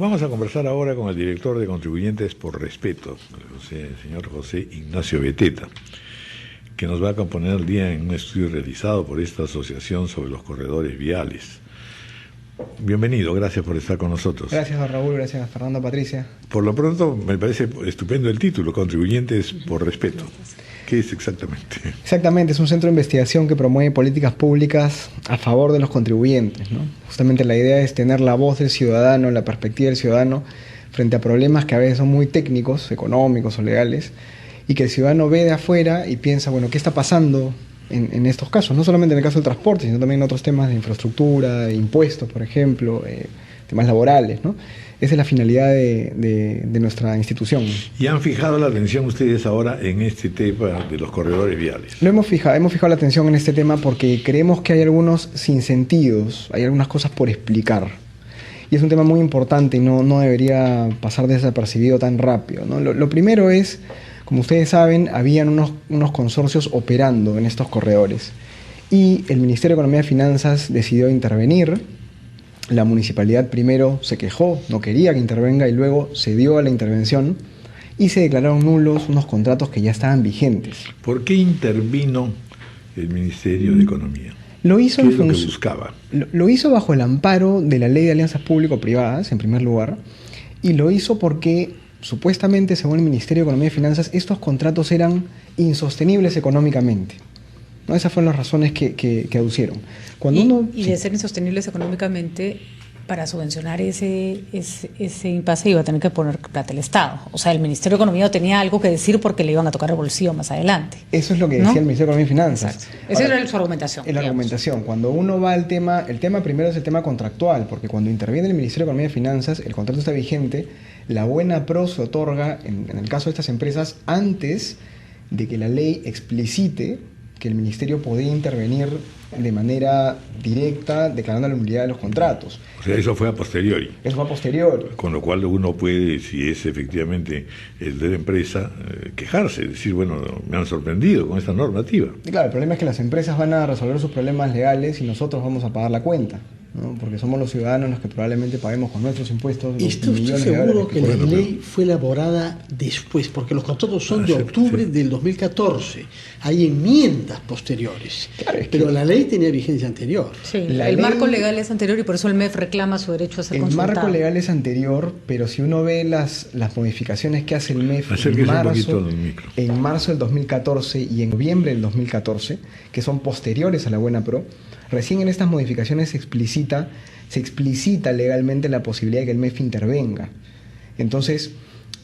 Vamos a conversar ahora con el director de Contribuyentes por Respeto, el señor José Ignacio Beteta, que nos va a acompañar el día en un estudio realizado por esta asociación sobre los corredores viales. Bienvenido, gracias por estar con nosotros. Gracias a Raúl, gracias a Fernando, Patricia. Por lo pronto, me parece estupendo el título, Contribuyentes por Respeto. ¿Qué es exactamente? Exactamente, es un centro de investigación que promueve políticas públicas a favor de los contribuyentes, ¿no? Justamente la idea es tener la voz del ciudadano, la perspectiva del ciudadano frente a problemas que a veces son muy técnicos, económicos o legales, y que el ciudadano ve de afuera y piensa, bueno, ¿qué está pasando en estos casos? No solamente en el caso del transporte, sino también en otros temas de infraestructura, de impuestos, por ejemplo, temas laborales, ¿no? Esa es la finalidad de nuestra institución. ¿Y han fijado la atención ustedes ahora en este tema de los corredores viales? Lo hemos fijado la atención en este tema porque creemos que hay algunos sinsentidos, hay algunas cosas por explicar. Y es un tema muy importante y no debería pasar desapercibido tan rápido, ¿no? Lo primero es, como ustedes saben, habían unos consorcios operando en estos corredores. Y el Ministerio de Economía y Finanzas decidió intervenir. La municipalidad primero se quejó, no quería que intervenga y luego cedió a la intervención y se declararon nulos unos contratos que ya estaban vigentes. ¿Por qué intervino el Ministerio de Economía? Lo hizo ¿Qué es lo que buscaba? Lo hizo bajo el amparo de la Ley de Alianzas Público-Privadas, en primer lugar, y lo hizo porque supuestamente, según el Ministerio de Economía y Finanzas, estos contratos eran insostenibles económicamente. ¿No? Esas fueron las razones que aducieron. Y de ser insostenibles económicamente, para subvencionar ese impasse iba a tener que poner plata el Estado. O sea, el Ministerio de Economía tenía algo que decir porque le iban a tocar el bolsillo más adelante. Eso es lo que decía el Ministerio de Economía y Finanzas. Exacto. Esa era su argumentación. La argumentación. Cuando uno va al tema, el tema primero es el tema contractual, porque cuando interviene el Ministerio de Economía y Finanzas, el contrato está vigente, la buena pro se otorga, en el caso de estas empresas, antes de que la ley explicite que el Ministerio podía intervenir de manera directa declarando la nulidad de los contratos. O sea, eso fue a posteriori. Eso fue a posteriori. Con lo cual uno puede, si es efectivamente el de la empresa, quejarse, decir, bueno, me han sorprendido con esta normativa. Y claro, el problema es que las empresas van a resolver sus problemas legales y nosotros vamos a pagar la cuenta, ¿no? Porque somos los ciudadanos los que probablemente paguemos con nuestros impuestos. Estoy seguro que la ley fue elaborada después, porque los contratos son de octubre del 2014. Hay enmiendas posteriores, claro, pero la ley tenía vigencia anterior. Sí, el marco legal es anterior y por eso el MEF reclama su derecho a ser consultado. El marco legal es anterior, pero si uno ve las modificaciones que hace el MEF en marzo del 2014 y en noviembre del 2014, que son posteriores a la Buena Pro, recién en estas modificaciones se explicita legalmente la posibilidad de que el MEF intervenga. Entonces,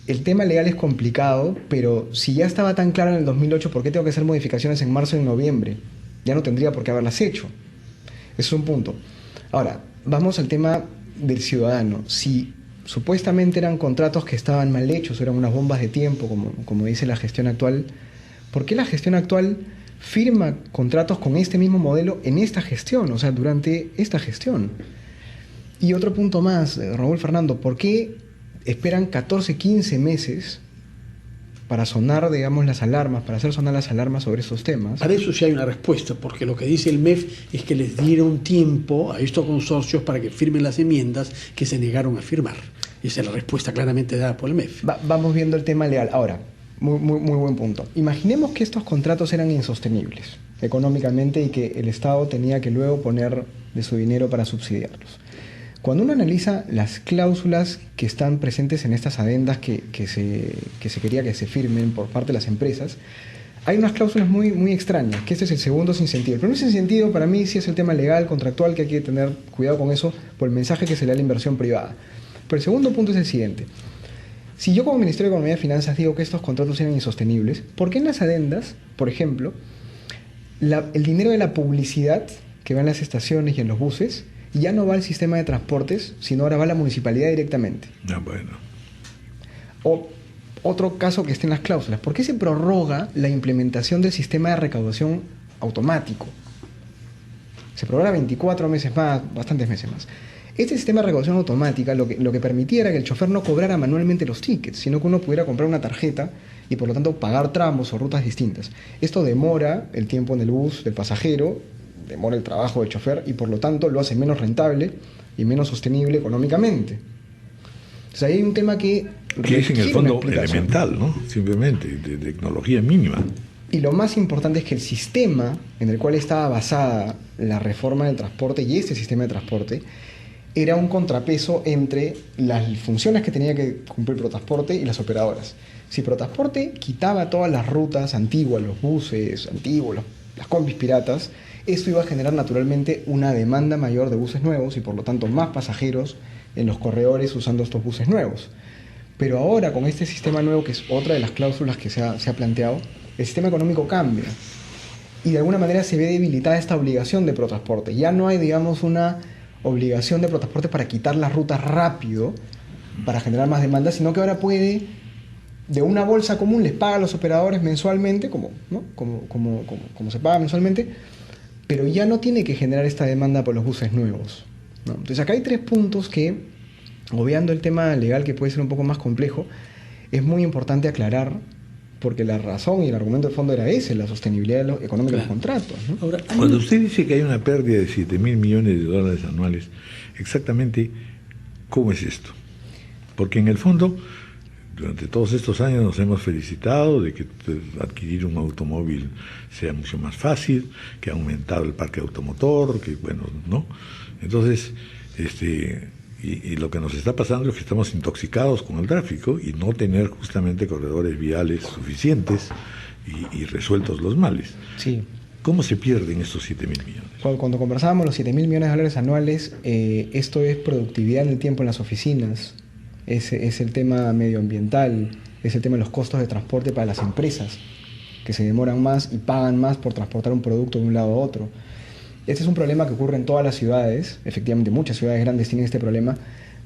el tema legal es complicado, pero si ya estaba tan claro en el 2008, ¿por qué tengo que hacer modificaciones en marzo y en noviembre? Ya no tendría por qué haberlas hecho. Ese es un punto. Ahora, vamos al tema del ciudadano. Si supuestamente eran contratos que estaban mal hechos, eran unas bombas de tiempo, como dice la gestión actual, ¿por qué la gestión actual firma contratos con este mismo modelo en esta gestión, o sea, durante esta gestión? Y otro punto más, Raúl, Fernando, ¿por qué esperan 14, 15 meses para sonar, digamos, las alarmas, para hacer sonar las alarmas sobre estos temas? Para eso sí hay una respuesta, porque lo que dice el MEF es que les dieron tiempo a estos consorcios para que firmen las enmiendas que se negaron a firmar. Esa es la respuesta claramente dada por el MEF. Vamos viendo el tema legal. Ahora, muy buen punto. Imaginemos que estos contratos eran insostenibles económicamente y que el Estado tenía que luego poner de su dinero para subsidiarlos. Cuando uno analiza las cláusulas que están presentes en estas adendas que se quería que se firmen por parte de las empresas, hay unas cláusulas muy extrañas, que este es el segundo sinsentido. El primer sinsentido para mí sí es el tema legal, contractual, que hay que tener cuidado con eso por el mensaje que se le da a la inversión privada. Pero el segundo punto es el siguiente. Si yo como Ministerio de Economía y Finanzas digo que estos contratos eran insostenibles, ¿por qué en las adendas, por ejemplo, el dinero de la publicidad que va en las estaciones y en los buses ya no va al sistema de transportes, sino ahora va a la municipalidad directamente? Bueno. O otro caso que esté en las cláusulas, ¿por qué se prorroga la implementación del sistema de recaudación automático? Se prorroga 24 meses más, bastantes meses más. Este sistema de recaudación automática lo que permitía era que el chofer no cobrara manualmente los tickets, sino que uno pudiera comprar una tarjeta y por lo tanto pagar tramos o rutas distintas. Esto demora el tiempo en el bus del pasajero, demora el trabajo del chofer y por lo tanto lo hace menos rentable y menos sostenible económicamente. Entonces ahí hay un tema que es en el fondo elemental, ¿no? Simplemente, de tecnología mínima. Y lo más importante es que el sistema en el cual estaba basada la reforma del transporte y este sistema de transporte era un contrapeso entre las funciones que tenía que cumplir Protransporte y las operadoras. Si Protransporte quitaba todas las rutas antiguas, los buses antiguos, las combis piratas, esto iba a generar naturalmente una demanda mayor de buses nuevos y por lo tanto más pasajeros en los corredores usando estos buses nuevos. Pero ahora con este sistema nuevo, que es otra de las cláusulas que se ha planteado, el sistema económico cambia y de alguna manera se ve debilitada esta obligación de Protransporte. Ya no hay, digamos, una obligación de Protransporte para quitar las rutas rápido para generar más demanda, sino que ahora puede, de una bolsa común, les paga a los operadores mensualmente, como se paga mensualmente, pero ya no tiene que generar esta demanda por los buses nuevos, ¿no? Entonces acá hay 3 puntos que, obviando el tema legal que puede ser un poco más complejo, es muy importante aclarar, porque la razón y el argumento de fondo era ese, la sostenibilidad económica de los contratos, ¿no? Ahora, cuando usted dice que hay una pérdida de 7.000 millones de dólares anuales, exactamente, ¿cómo es esto? Porque en el fondo, durante todos estos años nos hemos felicitado de que adquirir un automóvil sea mucho más fácil, que ha aumentado el parque automotor, que bueno, ¿no? Entonces, y lo que nos está pasando es que estamos intoxicados con el tráfico y no tener justamente corredores viales suficientes y resueltos los males. Sí. ¿Cómo se pierden estos 7.000 millones? Cuando conversábamos los 7.000 millones de dólares anuales, esto es productividad en el tiempo en las oficinas, es el tema medioambiental, es el tema de los costos de transporte para las empresas, que se demoran más y pagan más por transportar un producto de un lado a otro. Este es un problema que ocurre en todas las ciudades, efectivamente muchas ciudades grandes tienen este problema,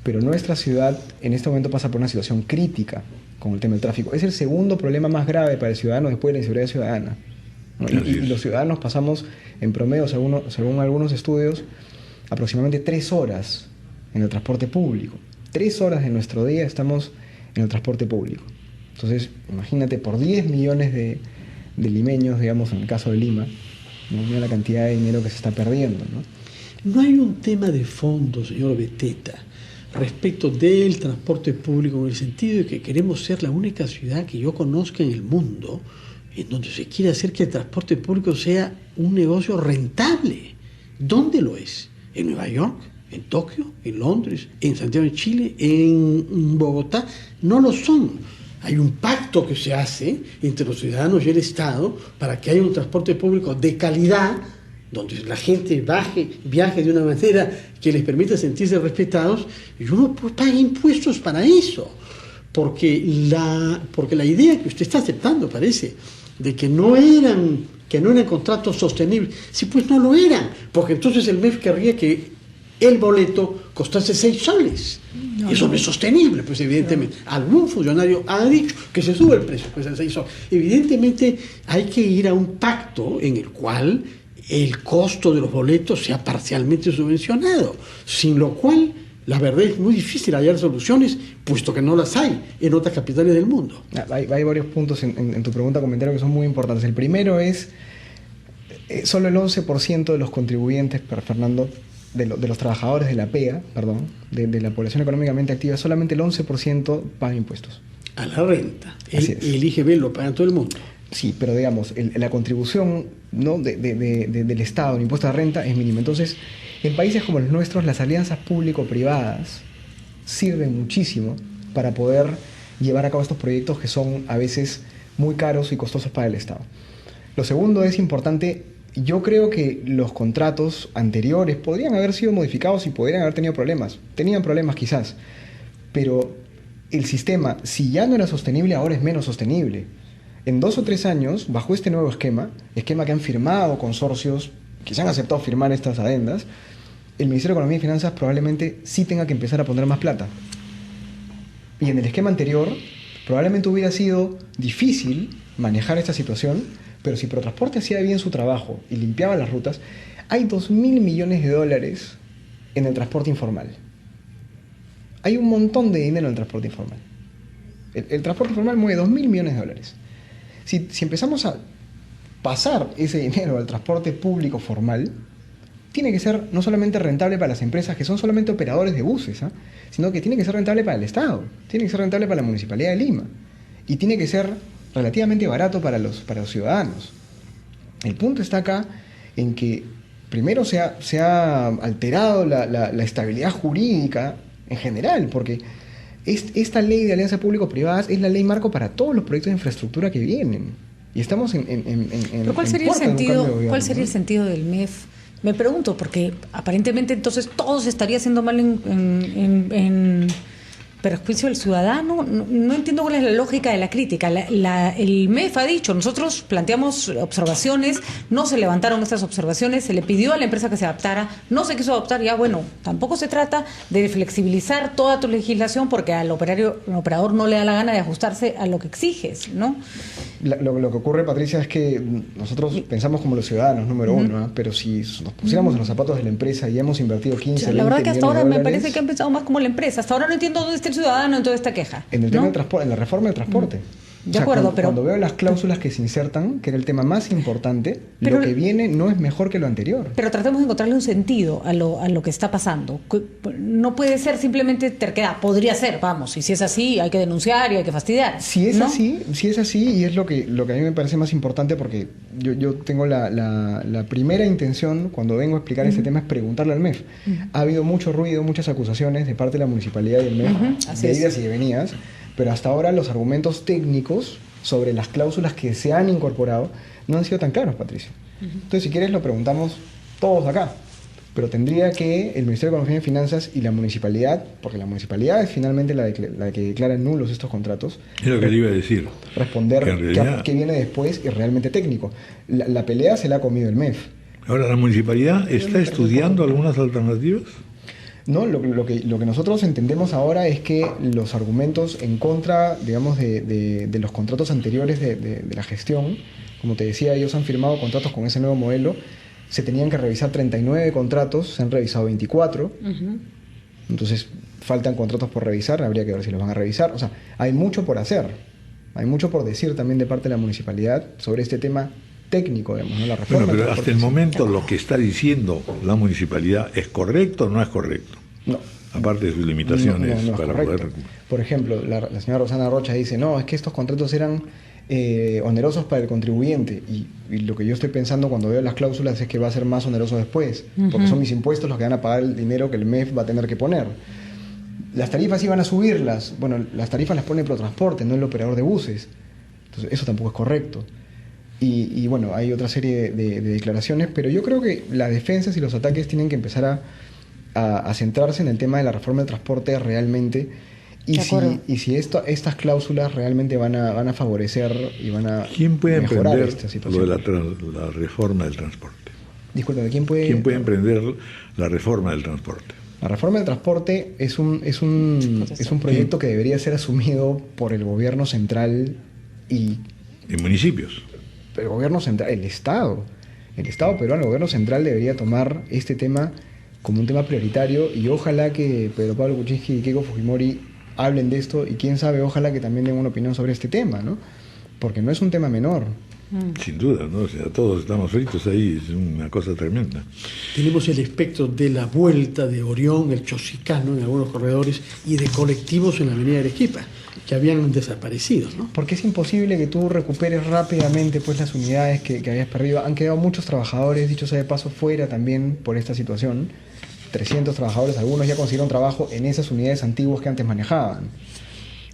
pero nuestra ciudad en este momento pasa por una situación crítica con el tema del tráfico. Es el segundo problema más grave para el ciudadano después de la inseguridad ciudadana, ¿no? Y los ciudadanos pasamos en promedio, según algunos estudios, aproximadamente 3 horas en el transporte público. 3 horas de nuestro día estamos en el transporte público. Entonces, imagínate, por 10 millones de limeños, digamos, en el caso de Lima, no mira la cantidad de dinero que se está perdiendo, ¿no? No hay un tema de fondo, señor Beteta, respecto del transporte público, en el sentido de que queremos ser la única ciudad que yo conozca en el mundo en donde se quiere hacer que el transporte público sea un negocio rentable. ¿Dónde lo es? ¿En Nueva York? ¿En Tokio? ¿En Londres? ¿En Santiago de Chile? ¿En Bogotá? No lo son. Hay un pacto que se hace entre los ciudadanos y el Estado para que haya un transporte público de calidad, donde la gente viaje de una manera que les permita sentirse respetados, y uno paga impuestos para eso. Porque la idea que usted está aceptando, parece, de que no eran contratos sostenibles, sí, pues no lo eran, porque entonces el MEF querría que el boleto costase 6 soles. Eso no es sostenible, pues evidentemente. Algún funcionario ha dicho que se sube el precio, pues a 6 soles. Evidentemente hay que ir a un pacto en el cual el costo de los boletos sea parcialmente subvencionado, sin lo cual la verdad es muy difícil hallar soluciones, puesto que no las hay en otras capitales del mundo. Hay varios puntos en tu pregunta, comentario, que son muy importantes. El primero es, solo el 11% de los contribuyentes, Fernando, de los trabajadores de la PEA, de la población económicamente activa, solamente el 11% paga impuestos. A la renta. El IGB lo paga todo el mundo. Sí, pero digamos, la contribución, ¿no?, del Estado en impuesto de renta es mínima. Entonces, en países como los nuestros, las alianzas público-privadas sirven muchísimo para poder llevar a cabo estos proyectos que son a veces muy caros y costosos para el Estado. Lo segundo es importante. Yo creo que los contratos anteriores podrían haber sido modificados y podrían haber tenido problemas. Tenían problemas quizás, pero el sistema, si ya no era sostenible, ahora es menos sostenible. En 2 o 3 años, bajo este nuevo esquema que han firmado consorcios, que se han aceptado firmar estas adendas, el Ministerio de Economía y Finanzas probablemente sí tenga que empezar a poner más plata. Y en el esquema anterior, probablemente hubiera sido difícil manejar esta situación, pero si Protransporte hacía bien su trabajo y limpiaba las rutas, hay 2.000 millones de dólares en el transporte informal. Hay un montón de dinero en el transporte informal. El transporte informal mueve 2.000 millones de dólares. Si empezamos a pasar ese dinero al transporte público formal, tiene que ser no solamente rentable para las empresas que son solamente operadores de buses, sino que tiene que ser rentable para el Estado, tiene que ser rentable para la Municipalidad de Lima y tiene que ser relativamente barato para los ciudadanos. El punto está acá en que primero se ha alterado la estabilidad jurídica en general, porque esta ley de alianzas público-privadas es la ley marco para todos los proyectos de infraestructura que vienen. Y estamos ¿Pero cuál sería el sentido del MEF? Me pregunto, porque aparentemente entonces todo se estaría haciendo mal en perjuicio del ciudadano. No entiendo cuál es la lógica de la crítica. El MEF ha dicho, nosotros planteamos observaciones, no se levantaron estas observaciones, se le pidió a la empresa que se adaptara, no se quiso adaptar, ya bueno, tampoco se trata de flexibilizar toda tu legislación porque al operador no le da la gana de ajustarse a lo que exiges, ¿no? Lo que ocurre, Patricia, es que nosotros pensamos como los ciudadanos, número uno, pero si nos pusiéramos en los zapatos de la empresa y hemos invertido 15, 20 la verdad que hasta ahora millones de me parece que han pensado más como la empresa. Hasta ahora no entiendo dónde está el ciudadano en toda esta queja. En el tema del transporte, en la reforma del transporte. De acuerdo, pero cuando veo las cláusulas que se insertan, que era el tema más importante, lo que viene no es mejor que lo anterior. Pero tratemos de encontrarle un sentido a lo que está pasando. No puede ser simplemente terquedad. Podría ser, vamos, y si es así, hay que denunciar y hay que fastidiar. Si es así, y es lo que a mí me parece más importante, porque yo tengo la primera intención cuando vengo a explicar este tema es preguntarle al MEF. Ha habido mucho ruido, muchas acusaciones de parte de la municipalidad y del MEF, de idas y de venidas. Pero hasta ahora los argumentos técnicos sobre las cláusulas que se han incorporado no han sido tan claros, Patricia. Entonces, si quieres, lo preguntamos todos acá. Pero tendría que el Ministerio de Economía y Finanzas y la municipalidad, porque la municipalidad es finalmente la que declara nulos estos contratos. Es lo que le iba a decir. Responder qué viene después y realmente técnico. La pelea se la ha comido el MEF. Ahora, ¿la municipalidad está estudiando algunas alternativas? No, lo que nosotros entendemos ahora es que los argumentos en contra, digamos, de los contratos anteriores de la gestión, como te decía, ellos han firmado contratos con ese nuevo modelo, se tenían que revisar 39 contratos, se han revisado 24, entonces faltan contratos por revisar, habría que ver si los van a revisar. O sea, hay mucho por hacer, hay mucho por decir también de parte de la municipalidad sobre este tema técnico, digamos, ¿no? La reforma. Bueno, pero hasta el momento lo que está diciendo la municipalidad ¿es correcto o no es correcto? No. Aparte de sus limitaciones no para poder... Por ejemplo, la señora Rosana Rocha dice, no, es que estos contratos eran onerosos para el contribuyente, y lo que yo estoy pensando cuando veo las cláusulas es que va a ser más oneroso después, porque son mis impuestos los que van a pagar el dinero que el MEF va a tener que poner. Las tarifas iban a subirlas, bueno, las tarifas las pone Protransporte, no el operador de buses, entonces eso tampoco es correcto. Y bueno, hay otra serie de declaraciones, pero yo creo que las defensas y los ataques tienen que empezar a centrarse en el tema de la reforma del transporte realmente, y si estas cláusulas realmente van a favorecer y van a ¿Quién puede mejorar emprender esta situación. lo de la reforma del transporte? Disculpe, ¿quién puede emprender la reforma del transporte? La reforma del transporte es un proyecto que debería ser asumido por el gobierno central y municipios. El gobierno central, el Estado peruano, el gobierno central debería tomar este tema como un tema prioritario, y ojalá que Pedro Pablo Kuczynski y Keiko Fujimori hablen de esto, y quién sabe, ojalá que también den una opinión sobre este tema, ¿no? Porque no es un tema menor. Sin duda, ¿no? O sea, todos estamos fritos ahí, es una cosa tremenda. Tenemos el espectro de la vuelta de Orión, el Chosicano en algunos corredores, y de colectivos en la avenida Arequipa, que habían desaparecido, ¿no? Porque es imposible que tú recuperes rápidamente pues las unidades que habías perdido. Han quedado muchos trabajadores, dicho sea de paso, fuera también por esta situación. 300 trabajadores, algunos ya consiguieron trabajo en esas unidades antiguas que antes manejaban.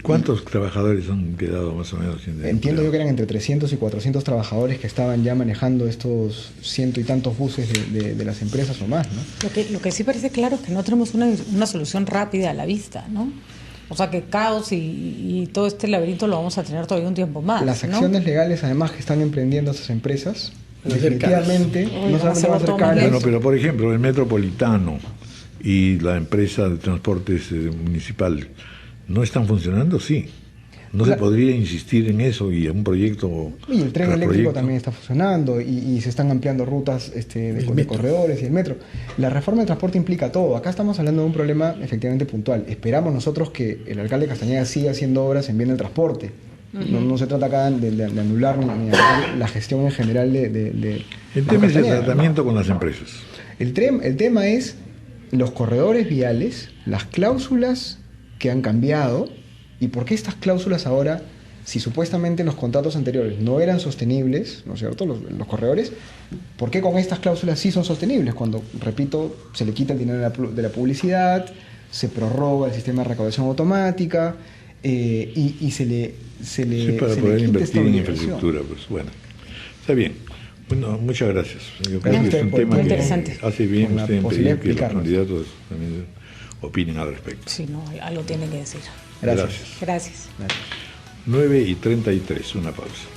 ¿Cuántos trabajadores han quedado más o menos? Entiendo yo que eran entre 300 y 400 trabajadores que estaban ya manejando estos ciento y tantos buses de las empresas o más, ¿no? Lo que sí parece claro es que no tenemos una solución rápida a la vista, ¿no? O sea, que caos y todo este laberinto lo vamos a tener todavía un tiempo más. Las acciones legales, además, que están emprendiendo esas empresas, definitivamente no van a ser caras. Bueno, pero por ejemplo, el Metropolitano y la empresa de transportes municipal, ¿no están funcionando? Sí. ¿No se podría insistir en eso y en un proyecto? Y el tren eléctrico también está funcionando, y se están ampliando rutas de corredores y el metro. La reforma del transporte implica todo. Acá estamos hablando de un problema efectivamente puntual. Esperamos nosotros que el alcalde Castañeda siga haciendo obras en bien del transporte. No se trata acá de anular ni la gestión en general de el tema es el tratamiento con las empresas. El tema es los corredores viales, las cláusulas que han cambiado y por qué estas cláusulas ahora, si supuestamente los contratos anteriores no eran sostenibles, ¿no es cierto?, los corredores, ¿por qué con estas cláusulas sí son sostenibles? Cuando, repito, se le quita el dinero de la publicidad, se prorroga el sistema de recaudación automática y se le para poder invertir en obligación. infraestructura, pues bueno, está bien. Bueno, muchas gracias. Yo creo Gracias que es un tema interesante. que hace bien Con la usted en pedir que los explicarnos. candidatos también opinen al respecto. Sí, no, algo tienen que decir. Gracias. Gracias. 9:33, una pausa.